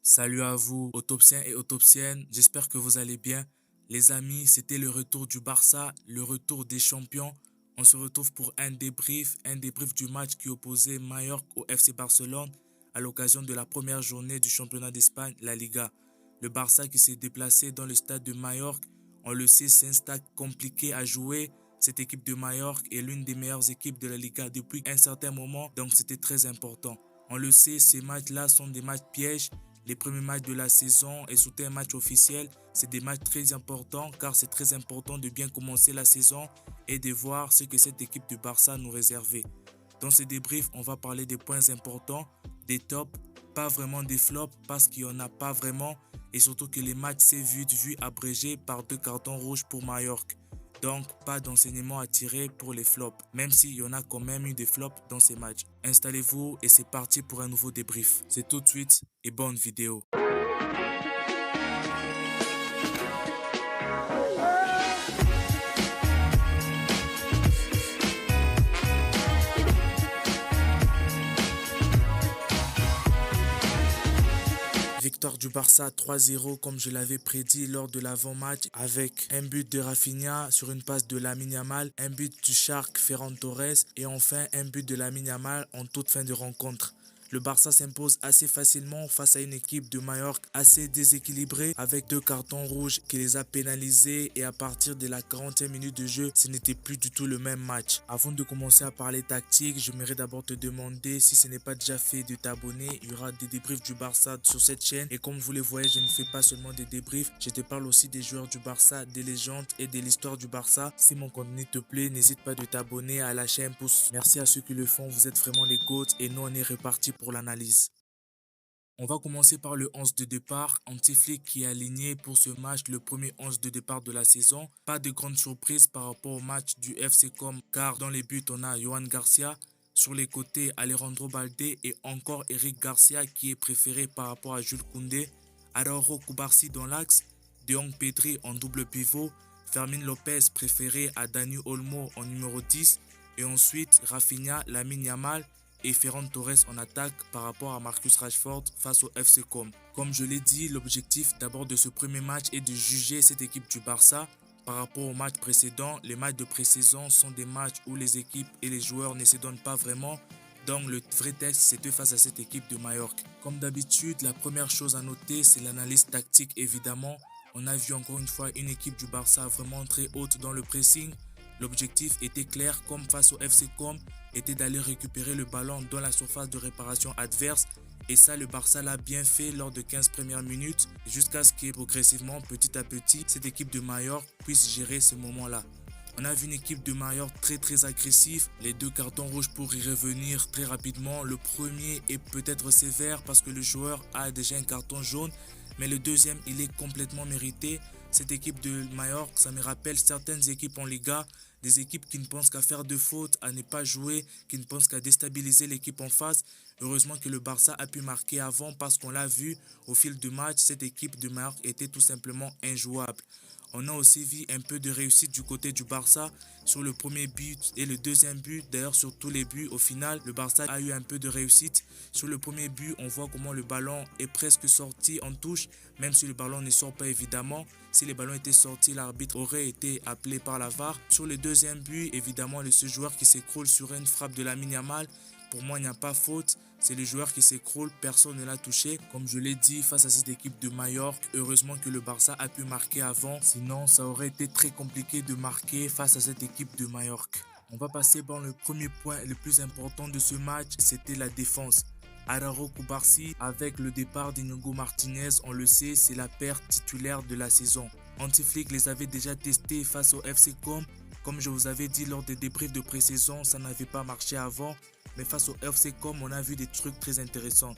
Salut à vous, autopsiens et autopsiennes, j'espère que vous allez bien. Les amis, c'était le retour du Barça, le retour des champions. On se retrouve pour un débrief du match qui opposait Mallorca au FC Barcelone à l'occasion de la première journée du championnat d'Espagne, la Liga. Le Barça qui s'est déplacé dans le stade de Mallorca, on le sait, c'est un stade compliqué à jouer. Cette équipe de Mallorca est l'une des meilleures équipes de la Liga depuis un certain moment, donc c'était très important. On le sait, ces matchs-là sont des matchs pièges. Les premiers matchs de la saison et surtout un match officiel, c'est des matchs très importants car c'est très important de bien commencer la saison et de voir ce que cette équipe du Barça nous réservait. Dans ce débrief, on va parler des points importants, des tops, pas vraiment des flops parce qu'il n'y en a pas vraiment et surtout que les matchs s'est vu abrégés par 2 cartons rouges pour Mallorca. Donc, pas d'enseignement à tirer pour les flops, même s'il y en a quand même eu des flops dans ces matchs. Installez-vous et c'est parti pour un nouveau débrief. C'est tout de suite et bonne vidéo. Victoire du Barça 3-0 comme je l'avais prédit lors de l'avant-match avec un but de Rafinha sur une passe de Lamine Yamal, un but du Shark Ferran Torres et enfin un but de Lamine Yamal en toute fin de rencontre. Le Barça s'impose assez facilement face à une équipe de Mallorca assez déséquilibrée avec 2 cartons rouges qui les a pénalisés et à partir de la 40e minute de jeu, ce n'était plus du tout le même match. Avant de commencer à parler tactique, j'aimerais d'abord te demander si ce n'est pas déjà fait de t'abonner. Il y aura des débriefs du Barça sur cette chaîne et comme vous le voyez, je ne fais pas seulement des débriefs, je te parle aussi des joueurs du Barça, des légendes et de l'histoire du Barça. Si mon contenu te plaît, n'hésite pas de t'abonner, à lâcher un pouce. Merci à ceux qui le font, vous êtes vraiment les GOAT et nous on est reparti pour l'analyse. On va commencer par le 11 de départ. Antiflick qui est aligné pour ce match, le premier 11 de départ de la saison. Pas de grande surprise par rapport au match du FC Com car dans les buts on a Johan Garcia. Sur les côtés, Alejandro Balde et encore Eric Garcia qui est préféré par rapport à Jules Koundé. Araujo Cubarsí dans l'axe, De Jong Pedri en double pivot, Fermin Lopez préféré à Dani Olmo en numéro 10 et ensuite Rafinha, Lamine Yamal et Ferran Torres en attaque par rapport à Marcus Rashford face au FC Com. Comme je l'ai dit, l'objectif d'abord de ce premier match est de juger cette équipe du Barça par rapport au match précédent. Les matchs de pré-saison sont des matchs où les équipes et les joueurs ne se donnent pas vraiment. Donc le vrai test, c'était face à cette équipe de Mallorca. Comme d'habitude, la première chose à noter, c'est l'analyse tactique évidemment. On a vu encore une fois une équipe du Barça vraiment très haute dans le pressing. L'objectif était clair, comme face au FC Com, était d'aller récupérer le ballon dans la surface de réparation adverse. Et ça, le Barça l'a bien fait lors de 15 premières minutes, jusqu'à ce que progressivement, petit à petit, cette équipe de Mallorca puisse gérer ce moment-là. On a vu une équipe de Mallorca très agressive, les 2 cartons rouges pour y revenir très rapidement. Le premier est peut-être sévère parce que le joueur a déjà un carton jaune, mais le deuxième il est complètement mérité. Cette équipe de Mallorca, ça me rappelle certaines équipes en Liga, des équipes qui ne pensent qu'à faire de fautes, à ne pas jouer, qui ne pensent qu'à déstabiliser l'équipe en face. Heureusement que le Barça a pu marquer avant parce qu'on l'a vu au fil du match, cette équipe de Mallorca était tout simplement injouable. On a aussi vu un peu de réussite du côté du Barça sur le premier but et le deuxième but. D'ailleurs, sur tous les buts, au final, le Barça a eu un peu de réussite. Sur le premier but, on voit comment le ballon est presque sorti en touche, même si le ballon ne sort pas évidemment. Si le ballon était sorti, l'arbitre aurait été appelé par la VAR. Sur le deuxième but, évidemment, ce joueur qui s'écroule sur une frappe de Lamine Yamal. Pour moi, il n'y a pas faute. C'est le joueur qui s'écroule, personne ne l'a touché. Comme je l'ai dit, face à cette équipe de Mallorca, heureusement que le Barça a pu marquer avant. Sinon, ça aurait été très compliqué de marquer face à cette équipe de Mallorca. On va passer par le premier point le plus important de ce match, c'était la défense. Araujo Cubarsí, avec le départ d'Inigo Martinez, on le sait, c'est la paire titulaire de la saison. Antiflick les avait déjà testés face au FC Com. Comme je vous avais dit lors des débriefs de pré-saison, ça n'avait pas marché avant. Mais face au FC Com, on a vu des trucs très intéressants.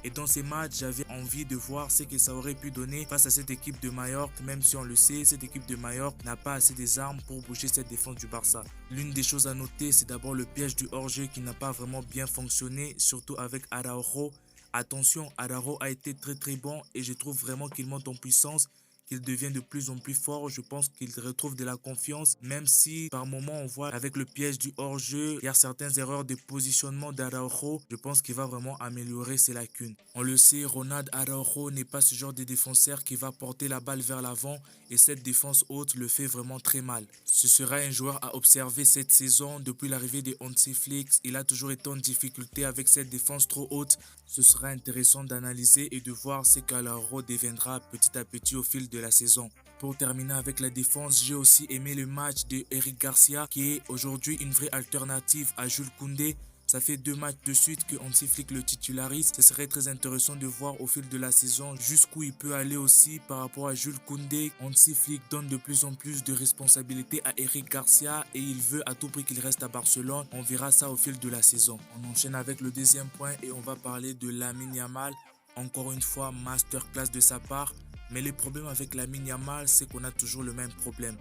Et dans ces matchs, j'avais envie de voir ce que ça aurait pu donner face à cette équipe de Mallorca. Même si on le sait, cette équipe de Mallorca n'a pas assez des armes pour bouger cette défense du Barça. L'une des choses à noter, c'est d'abord le piège du hors-jeu qui n'a pas vraiment bien fonctionné, surtout avec Araujo. Attention, Araujo a été très bon et je trouve vraiment qu'il monte en puissance, qu'il devient de plus en plus fort. Je pense qu'il retrouve de la confiance, même si par moment on voit avec le piège du hors-jeu, il y a certaines erreurs de positionnement d'Araujo. Je pense qu'il va vraiment améliorer ses lacunes. On le sait, Ronald Araujo n'est pas ce genre de défenseur qui va porter la balle vers l'avant et cette défense haute le fait vraiment très mal. Ce sera un joueur à observer cette saison. Depuis l'arrivée de Hansi Flick, il a toujours été en difficulté avec cette défense trop haute. Ce sera intéressant d'analyser et de voir ce qu'Araujo deviendra petit à petit au fil de la saison. Pour terminer avec la défense, j'ai aussi aimé le match de Eric Garcia qui est aujourd'hui une vraie alternative à Jules Koundé. Ça fait 2 matchs de suite que Hansi Flick le titularise. Ce serait très intéressant de voir au fil de la saison jusqu'où il peut aller aussi par rapport à Jules Koundé. Hansi Flick donne de plus en plus de responsabilités à Eric Garcia et il veut à tout prix qu'il reste à Barcelone. On verra ça au fil de la saison. On enchaîne avec le deuxième point et on va parler de Lamine Yamal. Encore une fois, masterclass de sa part. Mais le problème avec Lamine Yamal, c'est qu'on a toujours le même problème.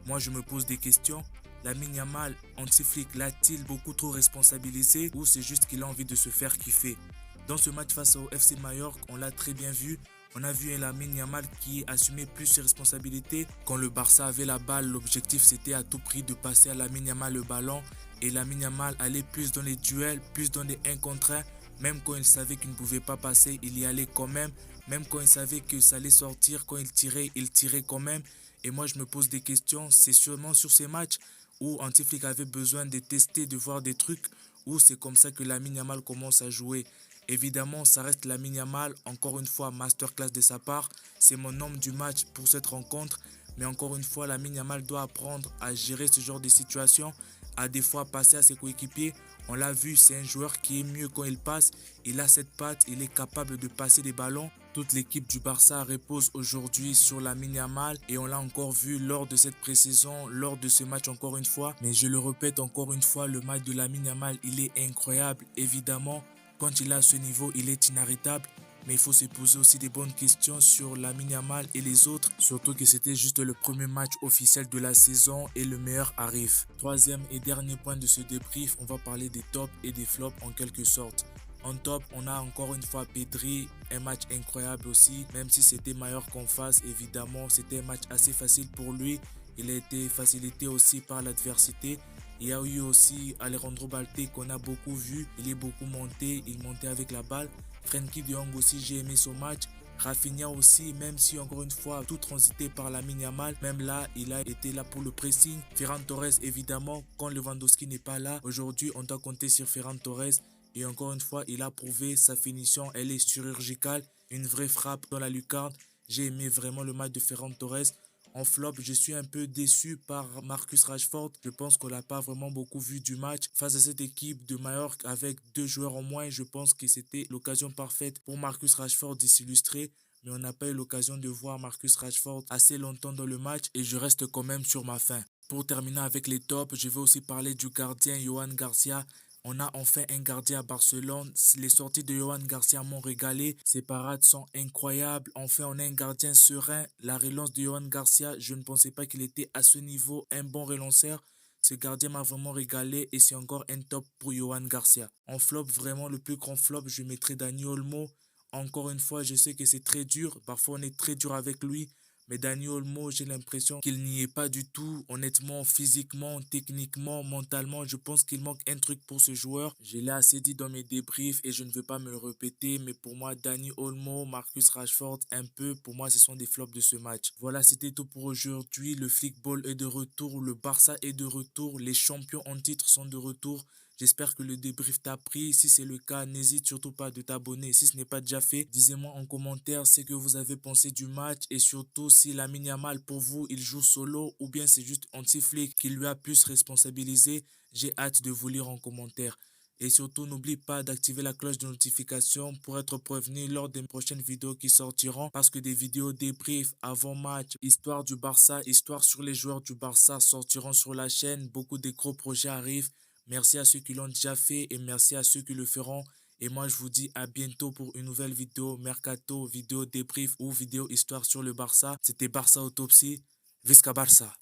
Moi, je me pose des questions. Lamine Yamal, Hansi Flick, l'a-t-il beaucoup trop responsabilisé ou c'est juste qu'il a envie de se faire kiffer? Dans ce match face au FC Mallorca, on l'a très bien vu. On a vu un Lamine Yamal qui assumait plus ses responsabilités. Quand le Barça avait la balle, l'objectif c'était à tout prix de passer à Lamine Yamal le ballon. Et Lamine Yamal allait plus dans les duels, plus dans les 1 contre 1. Même quand il savait qu'il ne pouvait pas passer, il y allait quand même. Même quand il savait que ça allait sortir, quand il tirait quand même. Et moi, je me pose des questions. C'est sûrement sur ces matchs où Hansi Flick avait besoin de tester, de voir des trucs, où c'est comme ça que Lamine Yamal commence à jouer. Évidemment, ça reste Lamine Yamal, encore une fois, masterclass de sa part. C'est mon homme du match pour cette rencontre. Mais encore une fois, Lamine Yamal doit apprendre à gérer ce genre de situation, à des fois passer à ses coéquipiers. On l'a vu, c'est un joueur qui est mieux quand il passe. Il a cette patte, il est capable de passer des ballons. Toute l'équipe du Barça repose aujourd'hui sur Lamine Yamal et on l'a encore vu lors de cette pré-saison, lors de ce match encore une fois. Mais je le répète encore une fois, le match de Lamine Yamal, il est incroyable. Évidemment, quand il est à ce niveau, il est inarrêtable. Mais il faut se poser aussi des bonnes questions sur Lamine Yamal et les autres. Surtout que c'était juste le premier match officiel de la saison et le meilleur arrive. Troisième et dernier point de ce débrief, on va parler des tops et des flops en quelque sorte. En top, on a encore une fois Pedri, un match incroyable aussi. Même si c'était meilleur qu'en face, évidemment, c'était un match assez facile pour lui. Il a été facilité aussi par l'adversité. Il y a eu aussi Alejandro Balde qu'on a beaucoup vu. Il est beaucoup monté, il montait avec la balle. Frenkie de Jong aussi, j'ai aimé son match. Rafinha aussi, même si encore une fois, tout transité par Lamine Yamal, même là, il a été là pour le pressing. Ferran Torres, évidemment, quand Lewandowski n'est pas là, aujourd'hui, on doit compter sur Ferran Torres. Et encore une fois, il a prouvé sa finition, elle est chirurgicale, une vraie frappe dans la lucarne. J'ai aimé vraiment le match de Ferran Torres. En flop, je suis un peu déçu par Marcus Rashford. Je pense qu'on l'a pas vraiment beaucoup vu du match. Face à cette équipe de Mallorca avec 2 joueurs en moins, je pense que c'était l'occasion parfaite pour Marcus Rashford de s'illustrer. Mais on n'a pas eu l'occasion de voir Marcus Rashford assez longtemps dans le match et je reste quand même sur ma faim. Pour terminer avec les tops, je vais aussi parler du gardien Johan Garcia. On a enfin un gardien à Barcelone. Les sorties de Johan Garcia m'ont régalé. Ses parades sont incroyables. Enfin, on a un gardien serein. La relance de Johan Garcia, je ne pensais pas qu'il était à ce niveau un bon relanceur. Ce gardien m'a vraiment régalé et c'est encore un top pour Johan Garcia. En flop, vraiment le plus grand flop, je mettrai Dani Olmo. Encore une fois, je sais que c'est très dur. Parfois, on est très dur avec lui. Mais Dani Olmo, j'ai l'impression qu'il n'y est pas du tout. Honnêtement, physiquement, techniquement, mentalement, je pense qu'il manque un truc pour ce joueur. Je l'ai assez dit dans mes débriefs et je ne veux pas me le répéter. Mais pour moi, Dani Olmo, Marcus Rashford, un peu, pour moi, ce sont des flops de ce match. Voilà, c'était tout pour aujourd'hui. Le Flickball est de retour. Le Barça est de retour. Les champions en titre sont de retour. J'espère que le débrief t'a pris. Si c'est le cas, n'hésite surtout pas de t'abonner. Si ce n'est pas déjà fait, dis-moi en commentaire ce que vous avez pensé du match et surtout si Lamine Yamal pour vous, il joue solo ou bien c'est juste Hansi Flick qui lui a plus responsabilisé. J'ai hâte de vous lire en commentaire. Et surtout, n'oublie pas d'activer la cloche de notification pour être prévenu lors des prochaines vidéos qui sortiront parce que des vidéos débrief avant match, histoire du Barça, histoire sur les joueurs du Barça sortiront sur la chaîne. Beaucoup de gros projets arrivent. Merci à ceux qui l'ont déjà fait et merci à ceux qui le feront. Et moi, je vous dis à bientôt pour une nouvelle vidéo Mercato, vidéo débrief ou vidéo histoire sur le Barça. C'était Barça Autopsie. Visca Barça.